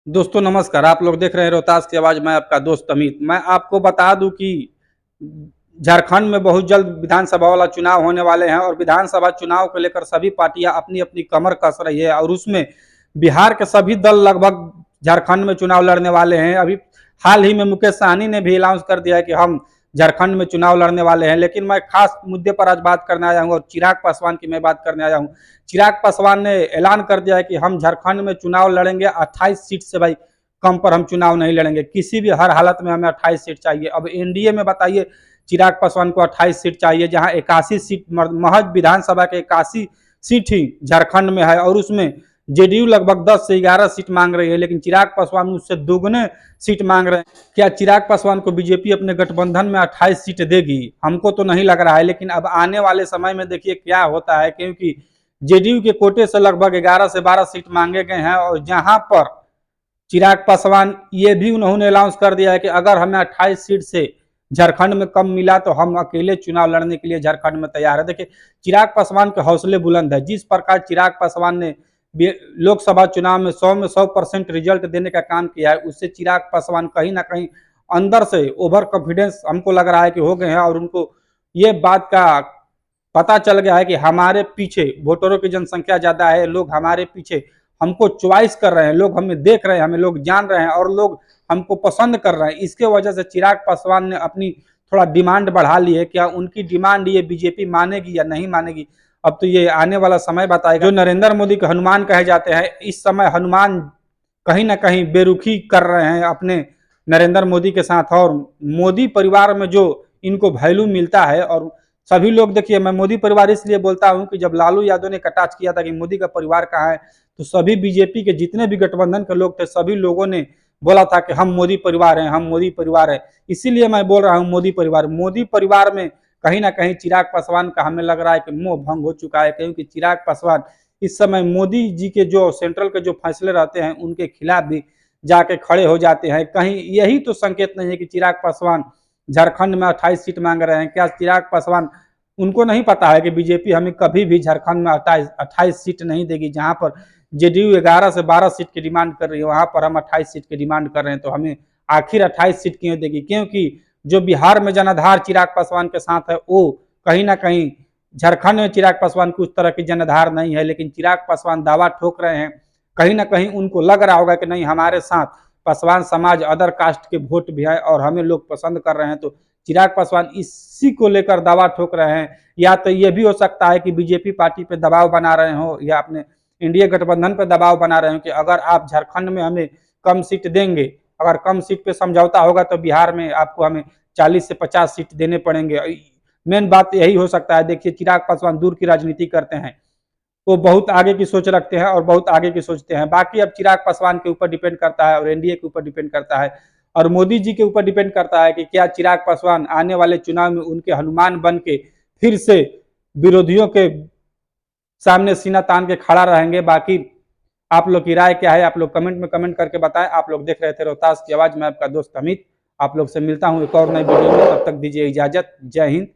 दोस्तों नमस्कार। आप लोग देख रहे हैं रोहतास की आवाज। मैं आपका दोस्त अमित। मैं आपको बता दूं कि झारखंड में बहुत जल्द विधानसभा वाला चुनाव होने वाले हैं और विधानसभा चुनाव को लेकर सभी पार्टियां अपनी अपनी कमर कस रही है और उसमें बिहार के सभी दल लगभग झारखंड में चुनाव लड़ने वाले हैं। अभी हाल ही में मुकेश सहनी ने भी अनाउंस कर दिया है कि हम झारखंड में चुनाव लड़ने वाले हैं। लेकिन मैं खास मुद्दे पर आज बात करने आया हूँ और चिराग पासवान की मैं बात करने आया हूँ। चिराग पासवान ने ऐलान कर दिया है कि हम झारखंड में चुनाव लड़ेंगे 28 सीट से भाई कम पर हम चुनाव नहीं लड़ेंगे। किसी भी हर हालत में हमें 28 सीट चाहिए। अब एनडीए में बताइए चिराग पासवान को 28 सीट चाहिए, जहां 81 सीट महज विधानसभा के 81 सीट ही झारखंड में है और उसमें जेडीयू लगभग 10 से 11 सीट मांग रही है, लेकिन चिराग पासवान उससे दोगुने सीट मांग रहे हैं। क्या चिराग पासवान को बीजेपी अपने गठबंधन में 28 सीट देगी? हमको तो नहीं लग रहा है, लेकिन अब आने वाले समय में देखिए क्या होता है, क्योंकि जेडीयू के कोटे से लगभग 11 से 12 सीट मांगे गए हैं और जहां पर चिराग पासवान ये भी उन्होंने अनाउंस कर दिया है कि अगर हमें 28 सीट से झारखंड में कम मिला तो हम अकेले चुनाव लड़ने के लिए झारखंड में तैयार है। देखिए चिराग पासवान के हौसले बुलंद है। जिस प्रकार चिराग पासवान ने लोकसभा चुनाव में 100% रिजल्ट देने का काम किया है, उससे चिराग पासवान कहीं ना कहीं अंदर से ओवर कॉन्फिडेंस हमको लग रहा है कि हो गए हैं और उनको ये बात का पता चल गया है कि हमारे पीछे वोटरों की जनसंख्या ज्यादा है, लोग हमारे पीछे हमको चॉइस कर रहे हैं, लोग हमें देख रहे हैं, हमें लोग जान रहे हैं और लोग हमको पसंद कर रहे हैं। इसके वजह से चिराग पासवान ने अपनी थोड़ा डिमांड बढ़ा ली है। क्या उनकी डिमांड ये बीजेपी मानेगी या नहीं मानेगी, अब तो ये आने वाला समय बताएगा। जो नरेंद्र मोदी के हनुमान कहे जाते हैं, इस समय हनुमान कहीं ना कहीं बेरुखी कर रहे हैं अपने नरेंद्र मोदी के साथ और मोदी परिवार में जो इनको वैल्यू मिलता है। और सभी लोग देखिए, मैं मोदी परिवार इसलिए बोलता हूं कि जब लालू यादव ने कटाच किया था कि मोदी का परिवार कहाँ है, तो सभी बीजेपी के जितने भी गठबंधन के लोग थे सभी लोगों ने बोला था कि हम मोदी परिवार हैं, हम मोदी परिवार है। इसीलिए मैं बोल रहा हूं मोदी परिवार। मोदी परिवार में कहीं ना कहीं चिराग पासवान का हमें लग रहा है कि मोह भंग हो चुका है, क्योंकि चिराग पासवान इस समय मोदी जी के जो सेंट्रल के जो फैसले रहते हैं उनके खिलाफ भी जाके खड़े हो जाते हैं। कहीं यही तो संकेत नहीं है कि चिराग पासवान झारखंड में 28 सीट मांग रहे हैं? क्या चिराग पासवान उनको नहीं पता है कि बीजेपी हमें कभी भी झारखंड में 28 सीट नहीं देगी? जहां पर जेडीयू 11 से 12 सीट की डिमांड कर रही है, वहां पर हम 28 सीट की डिमांड कर रहे हैं, तो हमें आखिर 28 सीट क्यों देगी? क्योंकि जो बिहार में जनाधार चिराग पासवान के साथ है, वो कहीं ना कहीं झारखंड में चिराग पासवान की उस तरह की जनाधार नहीं है। लेकिन चिराग पासवान दावा ठोक रहे हैं, कहीं ना कहीं उनको लग रहा होगा कि नहीं, हमारे साथ पासवान समाज अदर कास्ट के वोट भी है और हमें लोग पसंद कर रहे हैं, तो चिराग पासवान इसी को लेकर दावा ठोक रहे हैं। या तो ये भी हो सकता है कि बीजेपी पार्टी पे दबाव बना रहे हो या अपने इंडिया गठबंधन पे दबाव बना रहे हो कि अगर आप झारखंड में हमें कम सीट देंगे, अगर कम सीट पे समझौता होगा तो बिहार में आपको हमें 40 से 50 सीट देने पड़ेंगे। मेन बात यही हो सकता है। देखिए चिराग पासवान दूर की राजनीति करते हैं, वो बहुत आगे की सोच रखते हैं और बहुत आगे की सोचते हैं। बाकी अब चिराग पासवान के ऊपर डिपेंड करता है और एनडीए के ऊपर डिपेंड करता है और मोदी जी के ऊपर डिपेंड करता है कि क्या चिराग पासवान आने वाले चुनाव में उनके हनुमान बन के फिर से विरोधियों के सामने सीना तान के खड़ा रहेंगे। बाकी आप लोग की राय क्या है, आप लोग कमेंट में कमेंट करके बताएं। आप लोग देख रहे थे रोहतास की आवाज। मैं आपका दोस्त अमित। आप लोग से मिलता हूं एक और नई वीडियो में। तब तक दीजिए इजाजत। जय हिंद,